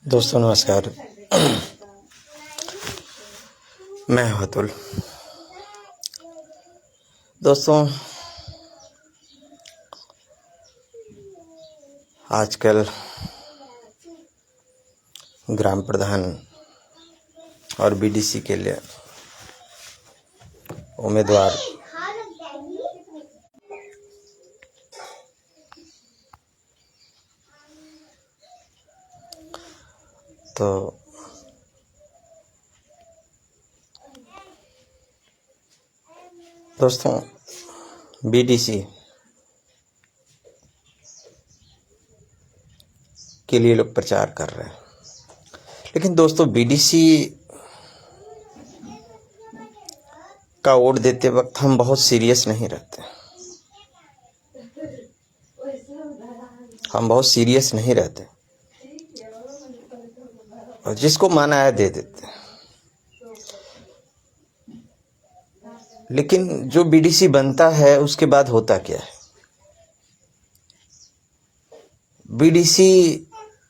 दोस्तों नमस्कार। मैं हूं अतुल। दोस्तों आजकल ग्राम प्रधान और बीडीसी के लिए उम्मीदवार तो दोस्तों बीडीसी के लिए लोग प्रचार कर रहे हैं, लेकिन दोस्तों बीडीसी का वोट देते वक्त हम बहुत सीरियस नहीं रहते। और जिसको माना है दे देते हैं। लेकिन जो बीडीसी बनता है उसके बाद होता क्या है? बीडीसी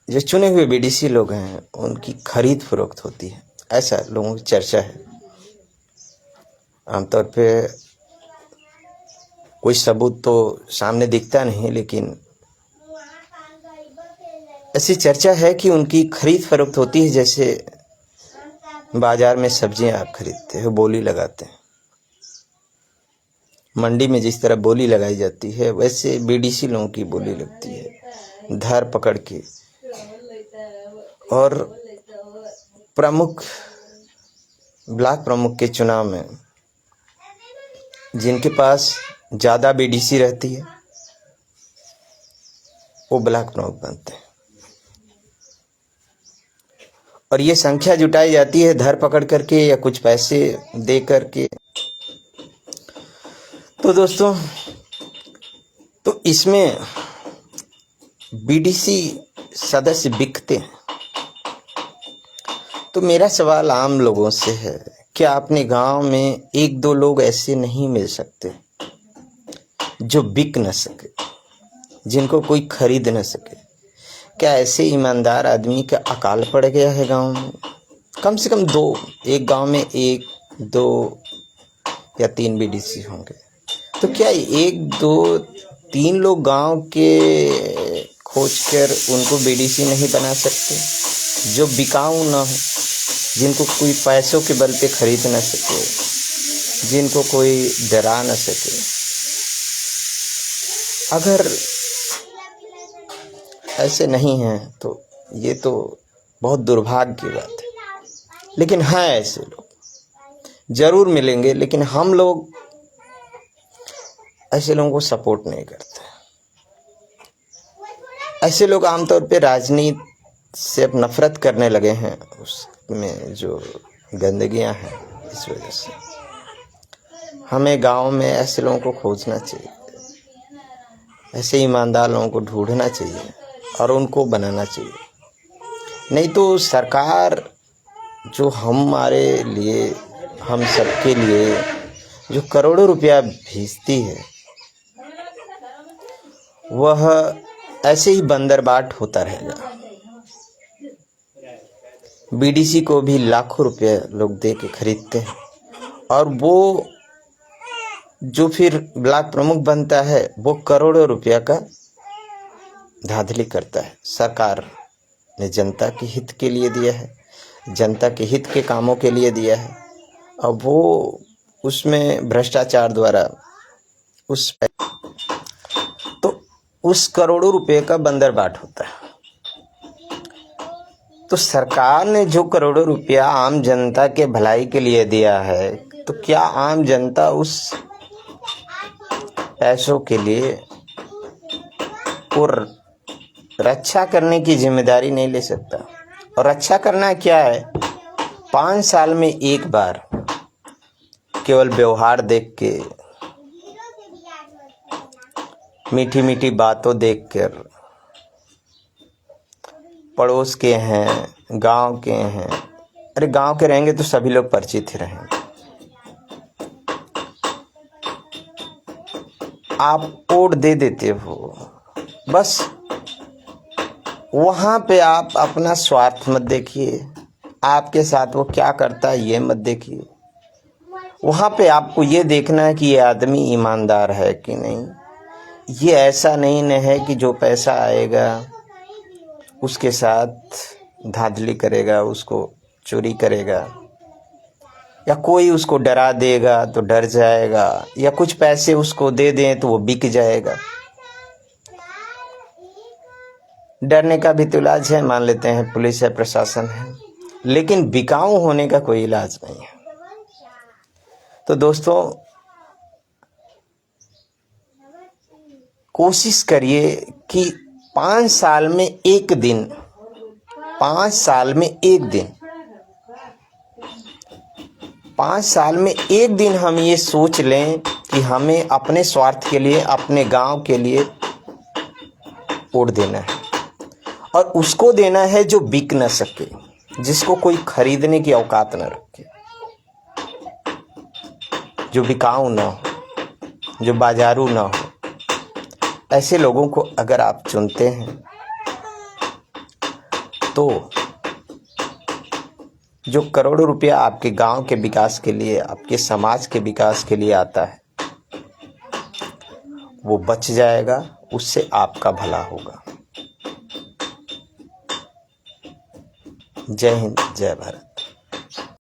जो चुने हुए बीडीसी लोग हैं उनकी खरीद फरोख्त होती है, ऐसा लोगों की चर्चा है। आमतौर पे कोई सबूत तो सामने दिखता नहीं, लेकिन ऐसी चर्चा है कि उनकी खरीद फरोख्त होती है। जैसे बाजार में सब्जियां आप खरीदते हो, बोली लगाते हैं, मंडी में जिस तरह बोली लगाई जाती है वैसे बीडीसी लोगों की बोली लगती है धर पकड़ के। और प्रमुख ब्लॉक प्रमुख के चुनाव में जिनके पास ज़्यादा बीडीसी रहती है वो ब्लॉक प्रमुख बनते हैं, और ये संख्या जुटाई जाती है धर पकड़ करके या कुछ पैसे दे करके। तो दोस्तों तो इसमें बीडीसी सदस्य बिकते हैं। तो मेरा सवाल आम लोगों से है, क्या अपने गांव में एक दो लोग ऐसे नहीं मिल सकते जो बिक न सके, जिनको कोई खरीद न सके? क्या ऐसे ईमानदार आदमी का अकाल पड़ गया है गांव में? कम से कम दो, एक गांव में एक दो या तीन बीडीसी होंगे। तो क्या एक दो तीन लोग गांव के खोजकर उनको बीडीसी नहीं बना सकते, जो बिकाऊ ना हो, जिनको कोई पैसों के बल पे खरीद ना सके, जिनको कोई डरा ना सके? अगर ऐसे नहीं हैं तो ये तो बहुत दुर्भाग्य की बात है। लेकिन हाँ, ऐसे लोग जरूर मिलेंगे, लेकिन हम लोग ऐसे लोगों को सपोर्ट नहीं करते। ऐसे लोग आमतौर पे राजनीति से अब नफरत करने लगे हैं, उसमें जो गंदगियां हैं, इस वजह से हमें गांव में ऐसे लोगों को खोजना चाहिए, ऐसे ईमानदार लोगों को ढूंढना चाहिए और उनको बनाना चाहिए। नहीं तो सरकार जो हमारे लिए, हम सबके लिए जो करोड़ों रुपया भेजती है, वह ऐसे ही बंदरबाट होता रहेगा। बीडीसी को भी लाखों रुपए लोग दे के खरीदते हैं, और वो जो फिर ब्लॉक प्रमुख बनता है वो करोड़ों रुपया का धांधली करता है। सरकार ने जनता के हित के लिए दिया है, जनता के हित के कामों के लिए दिया है, अब वो उसमें भ्रष्टाचार द्वारा उस करोड़ों रुपए का बंदरबाट होता है। तो सरकार ने जो करोड़ों रुपया आम जनता के भलाई के लिए दिया है, तो क्या आम जनता उस पैसों के लिए और रक्षा करने की जिम्मेदारी नहीं ले सकता? और रक्षा करना क्या है? 5 साल में एक बार केवल व्यवहार देख के, मीठी मीठी बातों देखकर, पड़ोस के हैं, गांव के हैं, अरे गांव के रहेंगे तो सभी लोग परिचित ही रहेंगे। आप वोट दे देते हो, बस वहाँ पे आप अपना स्वार्थ मत देखिए, आपके साथ वो क्या करता है ये मत देखिए। वहाँ पे आपको ये देखना है कि ये आदमी ईमानदार है कि नहीं। ये ऐसा नहीं न है कि जो पैसा आएगा उसके साथ धांधली करेगा, उसको चोरी करेगा, या कोई उसको डरा देगा तो डर जाएगा, या कुछ पैसे उसको दे दें तो वो बिक जाएगा। डरने का भी तो इलाज है, मान लेते हैं पुलिस है, प्रशासन है, लेकिन बिकाऊ होने का कोई इलाज नहीं है। तो दोस्तों, कोशिश करिए कि 5 साल में एक दिन, 5 साल में एक दिन, 5 साल में एक दिन हम ये सोच लें कि हमें अपने स्वार्थ के लिए, अपने गांव के लिए वोट देना है, और उसको देना है जो बिक न सके, जिसको कोई खरीदने की औकात न रखे, जो बिकाऊ न हो, जो बाजारू न हो। ऐसे लोगों को अगर आप चुनते हैं तो जो करोड़ों रुपया आपके गांव के विकास के लिए, आपके समाज के विकास के लिए आता है, वो बच जाएगा, उससे आपका भला होगा। जय हिंद, जय भारत।